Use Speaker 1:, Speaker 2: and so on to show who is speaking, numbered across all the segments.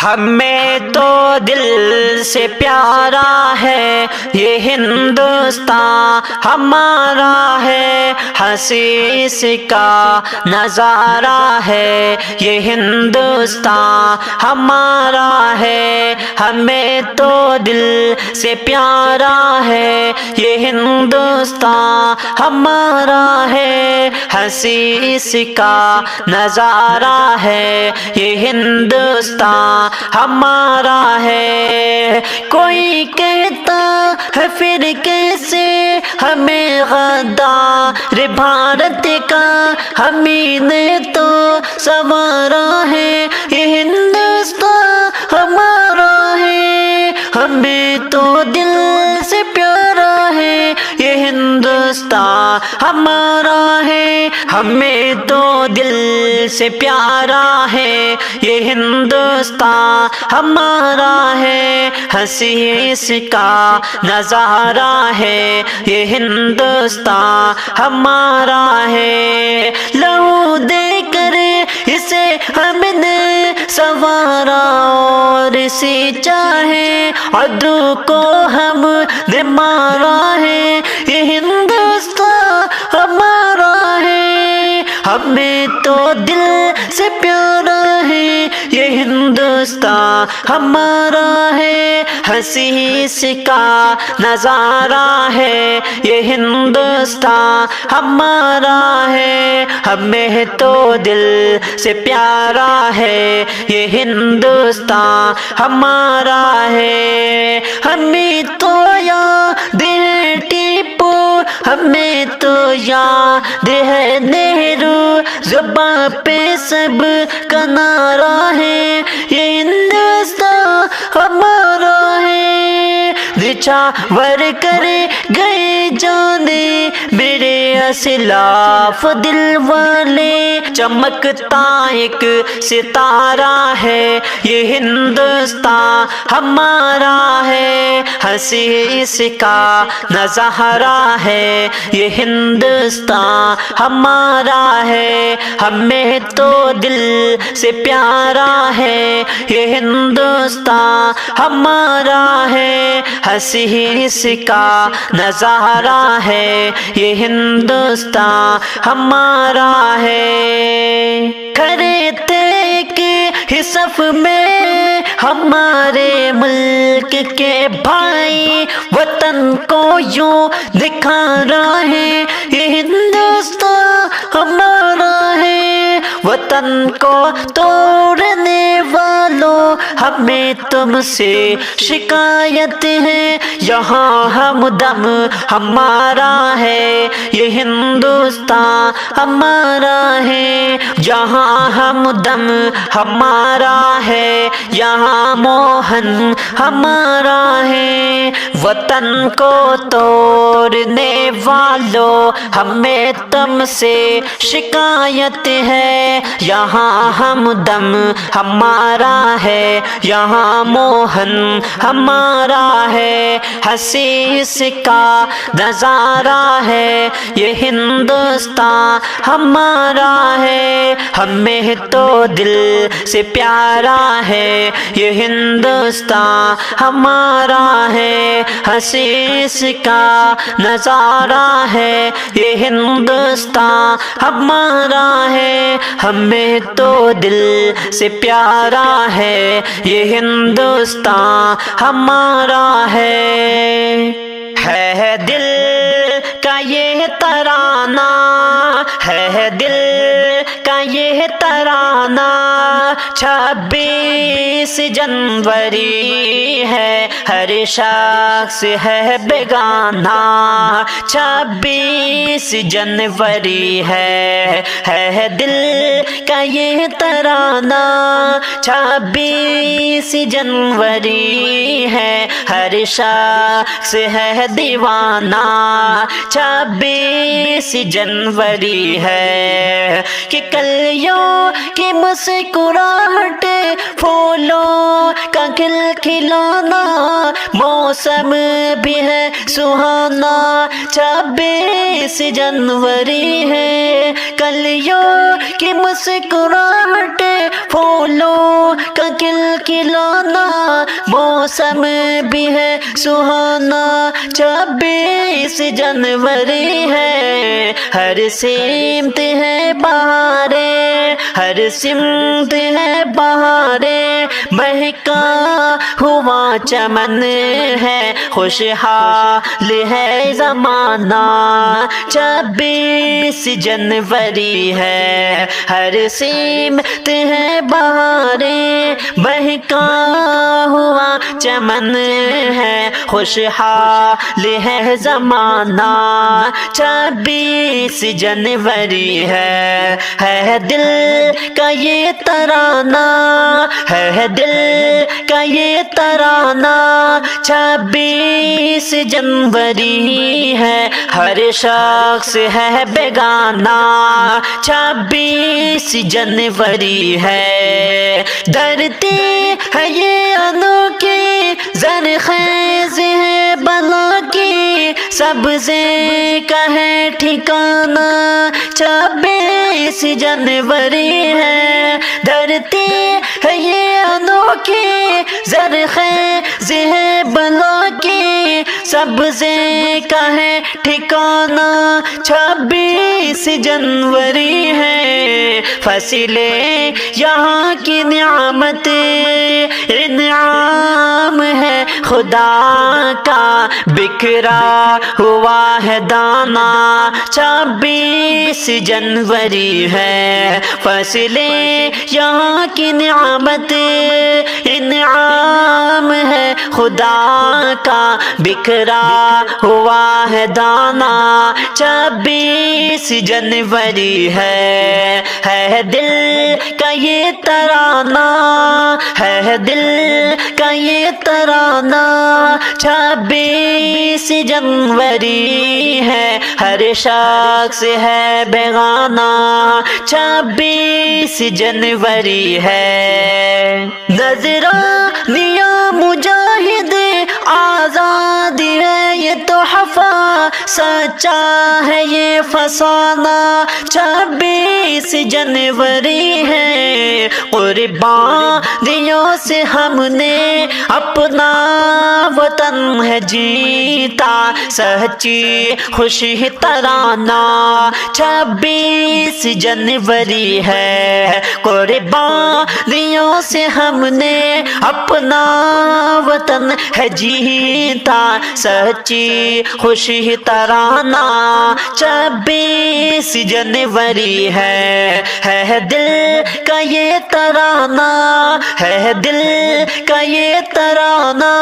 Speaker 1: ہمیں تو دل سے پیارا ہے یہ ہندوستان ہمارا ہے، ہنسی اس کا نظارہ ہے یہ ہندوستان ہمارا ہے، ہمیں تو دل سے پیارا ہے یہ ہندوستان ہمارا ہے، ہنسی اس کا نظارہ ہے یہ ہندوستان ہمارا ہے۔ کوئی کہتا ہے پھر کیسے ہمیں غدار بھارت کا، ہمیں نے تو سنوارا ہے یہ ہندوستان ہمارا ہے، ہمیں تو دل سے پیارا ہے یہ ہندوستان ہمارا ہے، ہمیں تو دل سے پیارا ہے یہ ہندوستان ہمارا ہے، ہنسی اس کا نظارہ ہے یہ ہندوستان ہمارا ہے، لہو دے کر اسے ہم نے سنوارا اور اسی چاہے عدو کو ہم نے مارا ہے یہ ہندوستان ہمارا ہے، ہمیں تو دل سے پیارا ہے یہ ہندوستان ہمارا ہے، ہنسی اس کا نظارہ ہے یہ ہندوستان ہمارا ہے، ہمیں تو دل سے پیارا ہے یہ ہندوستان ہمارا ہے، ہمیں تو یاد ہے ٹیپو، ہمیں تو یاد ہے نہرو، زباں پہ سب کا نعرہ ہے یہ ہندوستان ہمارا ہے، نچھاور کر گئے جانے میرے اسلاف دل والے، چمکتا ایک ستارہ ہے یہ ہندوستان ہمارا ہے، ہنسی اس کا نظارہ ہے یہ ہندوستان ہمارا ہے، ہمیں تو دل سے پیارا ہے یہ ہندوستان ہمارا ہے، ہنسی اس کا نظارہ ہے یہ ہندوستان ہمارا ہے، کھڑے تھے کہ صف میں ہمارے ملک کے بھائی، وطن کو یوں دکھا رہا ہے یہ ہندوستان ہمارا ہے، وطن کو توڑنے والوں ہمیں تم سے شکایت ہے، یہاں ہمدم ہمارا ہے یہ ہندوستان ہمارا ہے، یہاں ہمدم ہمارا ہے، یہاں موہن ہمارا ہے، وطن کو توڑنے والوں ہمیں تم سے شکایت ہے، یہاں ہمدم ہمارا ہے، یہاں موہن ہمارا ہے، ہنسی اس کا نظارہ ہے یہ ہندوستان ہمارا ہے، ہمیں تو دل سے پیارا ہے یہ ہندوستان ہمارا ہے، ہنسی اس کا نظارہ ہے یہ ہندوستان ہمارا ہے، ہمیں تو دل سے پیارا ہے یہ ہندوستان ہمارا ہے دل کا یہ ترانہ، ہے دل کا یہ ترانہ، 26 جنوری ہے ہر شخص ہے بیگانہ، 26 جنوری ہے دل کا یہ ترانہ، 26 جنوری ہے ہر شخص ہے دیوانہ، 26 جنوری ہے کہ کلیوں کی مسکراہٹ پھولوں کا کھلکھلانا موسم بھی ہے سہانا 26 جنوری ہے کلیوں کی مسکراہٹ پھولوں کا کھلکھلانا موسم بھی ہے سہانا 26 جنوری ہے ہر سمت ہے بہاریں ہر سمت ہے بہاریں مہکا ہوا چمن ہے خوشحال ہے زمانہ 26 جنوری ہے ہر سمت ہے بہاریں مہکا ہوا چمن ہے خوشحال ہے زمانہ 26 جنوری ہے دل کا یہ ترانہ ہے دل کا یہ ترانہ 26 جنوری ہے ہر شخص ہے بیگانہ 26 جنوری ہے دھرتی ہے یہ انوکھی زرخیز ہے بلا کی سبزے کا ہے ٹھکانہ 26 جنوری ہے دھرتی ہے یہ انوکھی زرخیز ہے بلا کی سبزے کا ہے ٹھکانہ 26 جنوری ہے فصلیں یہاں کی نعمت انعام ہے خدا کا بکھرا ہوا ہے دانہ 26 جنوری ہے فصلیں یہاں کی نعمت انعام ہے خدا کا بکھرا ہوا ہے دانہ 26 جنوری ہے دل کا یہ ترانہ ہے دل کا یہ ترانہ 26 جنوری ہے ہر شخص ہے بیگانہ 26 جنوری ہے نظرانیہ مجاہد آزاد ہے یہ تحفہ سچا ہے یہ فسانہ 26 جنوری ہے قربانیوں سے ہم نے اپنا وطن ہے جیتا سچی خوشی ترانہ 26 جنوری ہے قربانیوں سے ہم نے اپنا وطن ہے جیتا سچی خوشی ترانہ 26 جنوری ہے دل کا یہ ترانہ ہے دل کا یہ ترانہ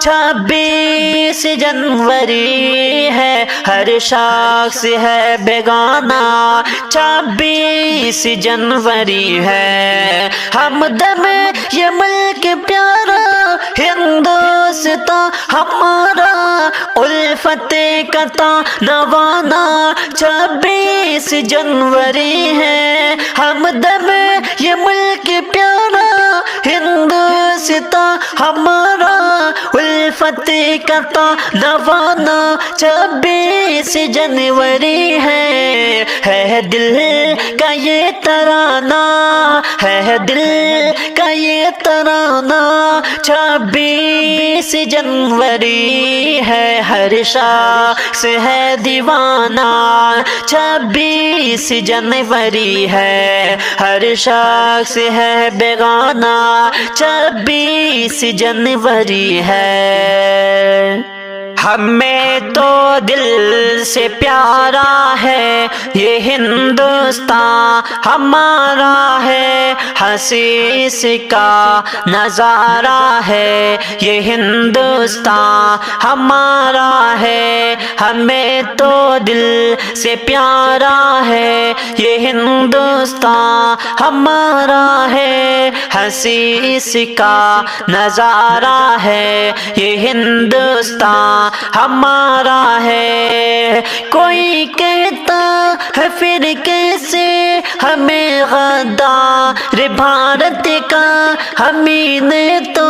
Speaker 1: 26 جنوری ہے ہر شخص ہے بیگانہ 26 جنوری ہے ہمدم یہ ملک پیارا ہندوستان ہمارا الفت کا نوانا 26 جنوری ہے ہمدم یہ ملک پیارا ہندوستان ہمارا الفت کا نوانا 26 جنوری ہے دل کا یہ ترانہ ہے دل کا یہ ترانہ 26 جنوری ہے ہر شخص ہے دیوانہ 26 جنوری ہے ہر شخص ہے بیگانہ 26 جنوری ہے ہمیں تو دل سے پیارا ہے یہ ہندوستان ہمارا ہے ہنسی اس کا نظارہ ہے یہ ہندوستان ہمارا ہے ہمیں تو دل سے پیارا ہے یہ ہندوستان ہمارا ہے ہنسی اس کا نظارہ ہے یہ ہندوستان ہمارا ہے کوئی کہتا ہے پھر کیسے ہمیں غدار بھارت کا ہمیں نے تو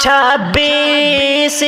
Speaker 1: 26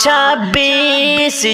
Speaker 1: 26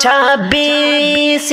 Speaker 1: 26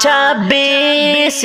Speaker 1: 26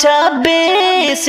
Speaker 1: 26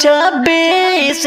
Speaker 1: 26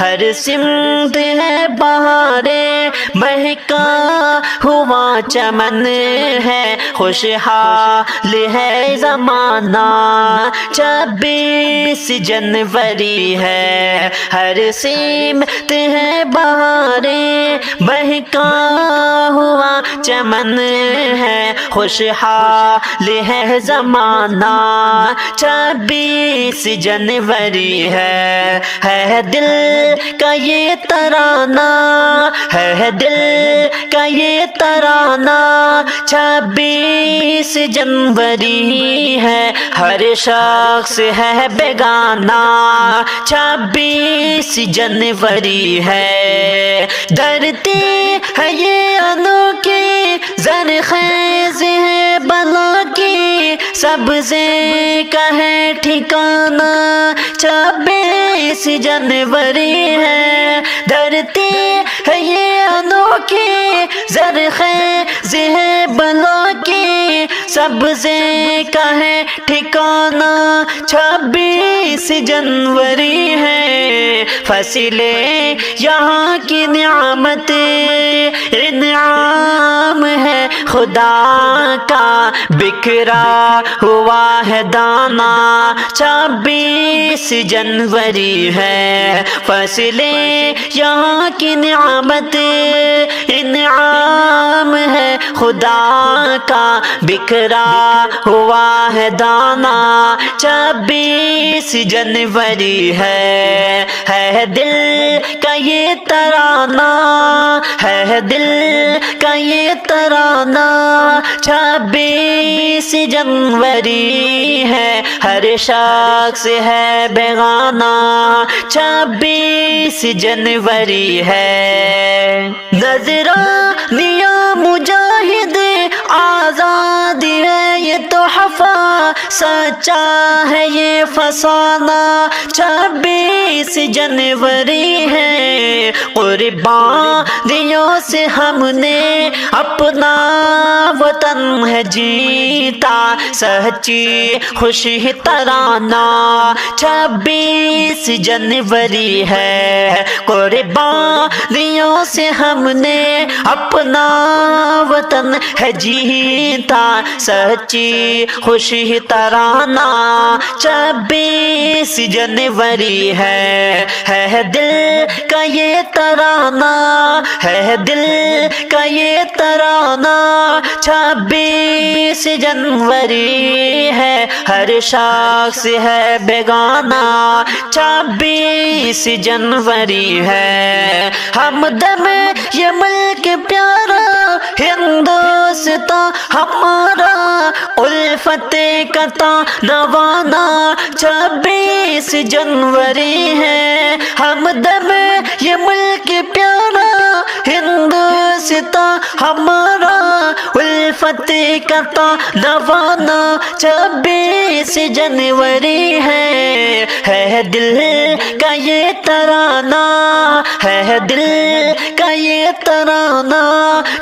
Speaker 1: ہر سمت ہے بہاریں، مہکا ہوا چمن ہے، خوشحال ہے زمانہ، 26 جنوری ہے، ہر سمت ہے بہاریں، مہکا ہوا چمن ہے، خوشحال ہے زمانہ، 26 جنوری ہے دل کا یہ ترانہ، ہے دل کا یہ ترانہ، 26 جنوری ہے، ہر شخص ہے بیگانہ، 26 جنوری ہے، دھرتی ہے یہ انوکھی، زرخیز ہے بلا کی، سبزے کا ہے ٹھکانہ، 26 جنوری ہے، دھرتی ہے یہ انوکھی، زرخیز ہے بلا کی، سبزے کا ہے ٹھکانہ، 26 جنوری ہے، فصلیں یہاں کی نعمت انعام ہے خدا کا، بکھرا ہوا ہے دانہ، 26 جنوری ہے، فصلیں یہاں کی نعمت انعام ہے خدا کا، بکھرا ہوا ہے دانہ، 26 جنوری ہے دل کا یہ ترانہ، ہے دل کا یہ ترانہ، 26 جنوری ہے، ہر شخص ہے بیگانہ، 26 جنوری ہے، نظرانیہ مجاہد آزاد ہے یہ تحفہ، سچا ہے یہ فسانہ، 26 جنوری ہے، قربانیوں سے ہم نے اپنا وطن ہے جیتا، سچی خوشی ترانہ، 26 جنوری ہے، قربانیوں سے ہم نے اپنا وطن ہے جیتا، سچی خوشی ترانہ، 26 جنوری ہے دل کا یہ ترانہ، ہے دل کا یہ ترانہ، 26 جنوری ہے، ہر شخص ہے بیگانہ، 26 جنوری ہے، ہمدم یہ ملک پیارا ہندوستان ہمارا، الفت کا تانوانا، 26 جنوری ہے، ہمدم یہ ملک پیارا ہندوستان ہمارا، الفت کا تانوانا، 26 جنوری ہے دل کا یہ ترانہ، ہے دل کا یہ ترانہ،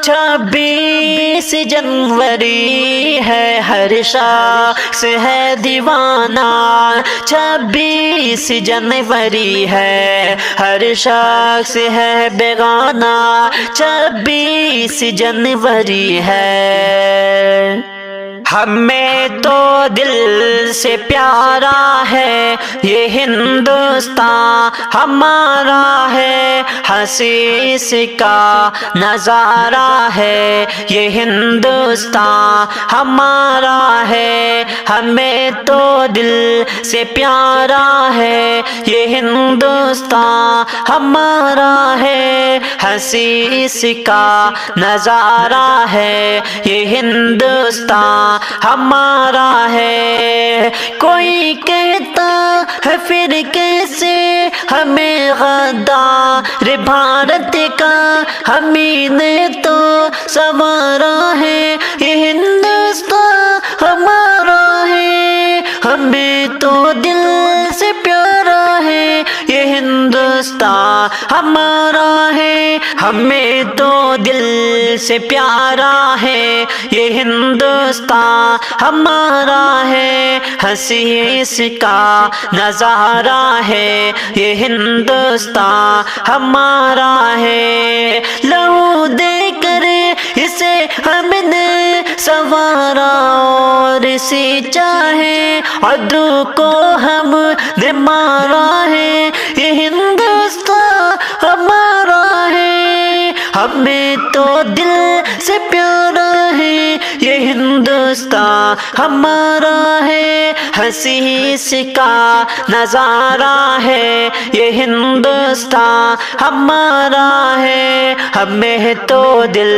Speaker 1: 26 جنوری ہے، ہر شخص ہے دیوانہ، 26 جنوری ہے، ہر شخص ہے بیگانہ، 26 جنوری ہے، ہمیں تو دل سے پیارا ہے یہ ہندوستان ہمارا ہے، ہنسی اس کا نظارہ ہے یہ ہندوستان ہمارا ہے، ہمیں تو دل سے پیارا ہے یہ ہندوستان ہمارا ہے، ہنسی اس کا نظارہ ہے یہ ہندوستان ہمارا ہے، کوئی کہتا ہے پھر کیسے ہمیں غدار بھارت کا، ہمیں نے تو سنوارا ہے یہ ہندوستان ہمارا ہے، ہمیں تو دل سے پیارا ہے یہ ہندوستان ہندوستان ہمارا ہے، ہمیں تو دل سے پیارا ہے یہ ہندوستان ہمارا ہے، ہنسی اس کا نظارہ ہے یہ ہندوستان ہمارا ہے، لہو دے کر اسے ہم نے سنوارا اور اسی چاہے عدو کو ہم نے مارا ہے یہ ہندوستان ہمارا ہے، ہمیں تو دل سے پیارا ہے یہ ہندوستان ہمارا ہے، ہنسی اس کا نظارہ ہے یہ ہندوستان ہمارا ہے، ہمیں تو دل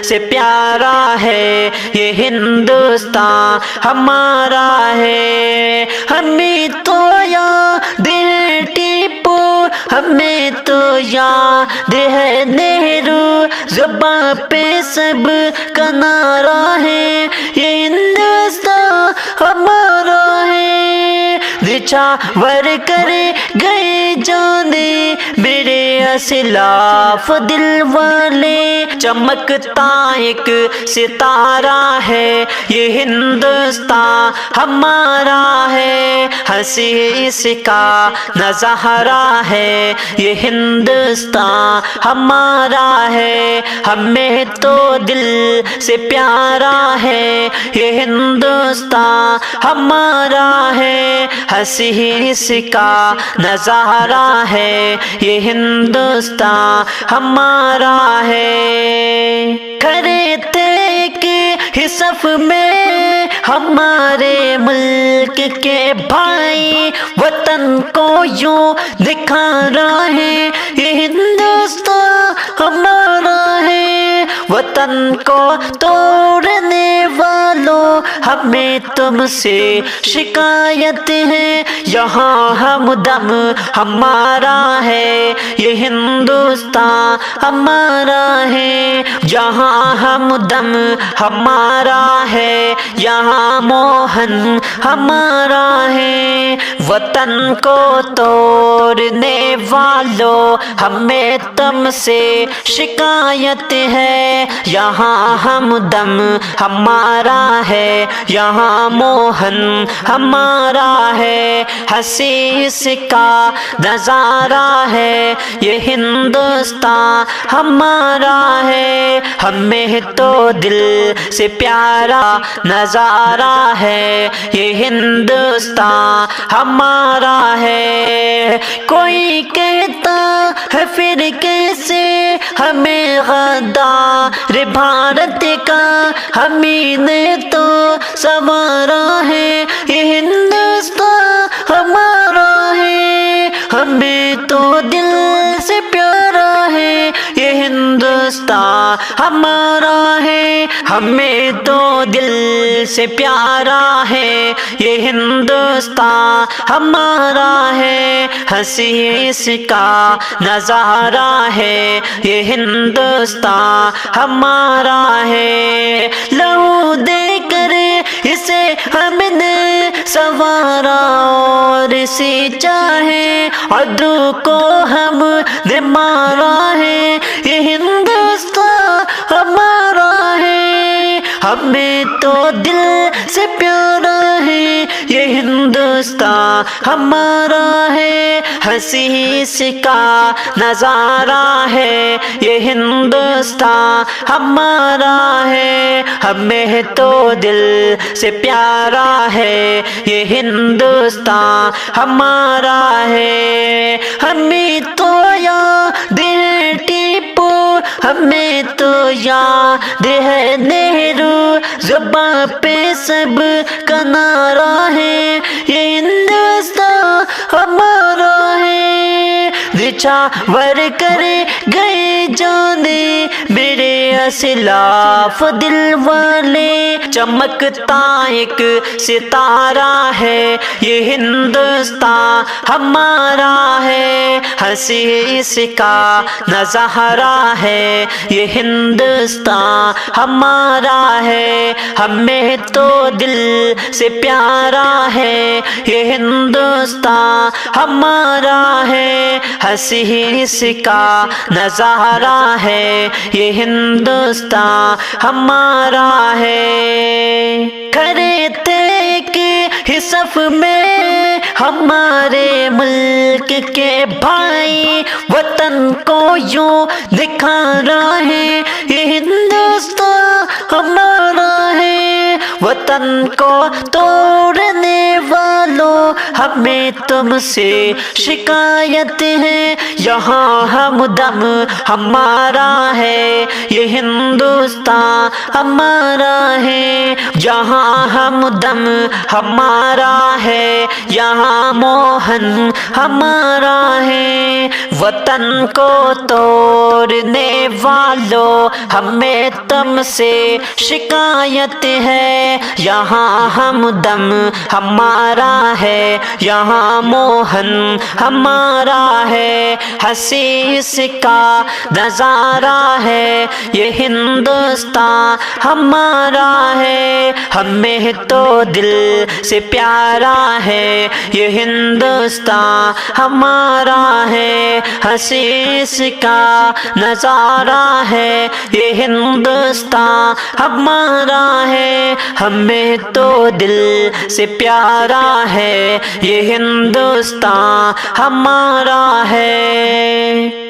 Speaker 1: سے پیارا ہے یہ ہندوستان ہمارا ہے، ہمیں تو یاد ہے ٹیپو، ہمیں تو یاد ہے نہرو، زباں پہ سب کا نعرہ ہے یہ ہندوستان ہمارا ہے، نچھاور کر گئے جانے میرے اسلاف دل والے، چمکتا ایک ستارہ ہے یہ ہندوستان ہمارا ہے، ہنسی اس کا نظارہ ہے یہ ہندوستان ہمارا ہے، ہمیں تو دل سے پیارا ہے یہ ہندوستان ہمارا ہے، ہنسی اس کا نظارہ ہے یہ ہندوستان ہمارا ہے، کھڑے تھے ایک ہی صف میں ہمارے ملک کے بھائی، وطن کو یوں دکھا رہا ہے یہ ہندوستان ہمارا ہے، وطن کو توڑنے والوں ہمیں تم سے شکایت ہے، یہاں ہم دم ہمارا ہے یہ ہندوستان ہمارا ہے، جہاں ہم دم ہمارا ہے یہاں موہن ہمارا ہے، وطن کو توڑنے والوں ہمیں تم سے شکایت ہے، یہاں ہم دم ہمارا ہے یہاں موہن ہمارا ہے، ہنسی اس کا نظارہ ہے یہ ہندوستان ہمارا ہے، ہمیں تو دل سے پیارا نظارہ ہے یہ ہندوستان ہمارا ہے، کوئی کہتا ہے پھر کیسے ہمیں غدار بھارت کا، ہمیں نے تو سنوارا ہے یہ ہندوستان ہمارا ہے، ہمیں تو دل سے پیارا ہے یہ ہندوستان ہمارا ہے، ہمیں تو دل سے پیارا ہے یہ ہندوستان ہمارا ہے، ہنسی اس کا نظارہ ہے یہ ہندوستان ہمارا ہے، لہو دے کر اسے ہم نے سنوارا اور اسی چاہے عدو کو ہم نے مارا ہے یہ ہندوستان ہمارا ہے، ہمیں تو دل سے پیارا ہے یہ ہندوستان ہمارا ہے، ہنسی اس کا نظارہ ہے یہ ہندوستان ہمارا ہے، ہمیں تو دل سے پیارا ہے یہ ہندوستان ہمارا ہے، ہمیں تو یاد ہے ٹیپو، ہمیں تو یاد ہے نہرو، زباں پہ سب کا نعرہ ہے یہ ہندوستان ہمارا ہے، نچھاور کر گئے جانے میرے اسلاف دل والے، چمکتا ایک ستارہ ہے یہ ہندوستان ہمارا ہے، ہنسی اس کا نظارہ ہے، یہ ہندوستان ہمارا ہے، ہمیں تو دل سے پیارا ہے، یہ ہندوستان ہمارا ہے، ہنسی اس کا نظارہ ہے، یہ ہندوستان ہمارا ہے۔ کھڑے تھے کہ صف میں ہمارے ملک کے بھائی، وطن کو یوں دکھا رہے ہیں، یہ ہندوستان ہمارا ہے، وطن کو توڑنے والوں ہمیں تم سے شکایت ہے، یہاں ہم دم ہمارا ہے، یہ ہندوستان ہمارا ہے، جہاں ہم دم ہمارا ہے، یہاں موہن ہمارا ہے، وطن کو توڑنے والوں ہمیں تم سے شکایت ہے، یہاں ہم دم ہمارا ہے، یہاں موہن ہمارا ہے، ہنسی اس کا نظارہ ہے، یہ ہندوستان ہمارا ہے، ہمیں تو دل سے پیارا ہے، یہ ہندوستان ہمارا ہے، ہنسی اس کا نظارہ ہے، یہ ہندوستان ہمارا ہے، ہمیں تو دل سے پیارا ہے، یہ ہندوستان ہمارا ہے۔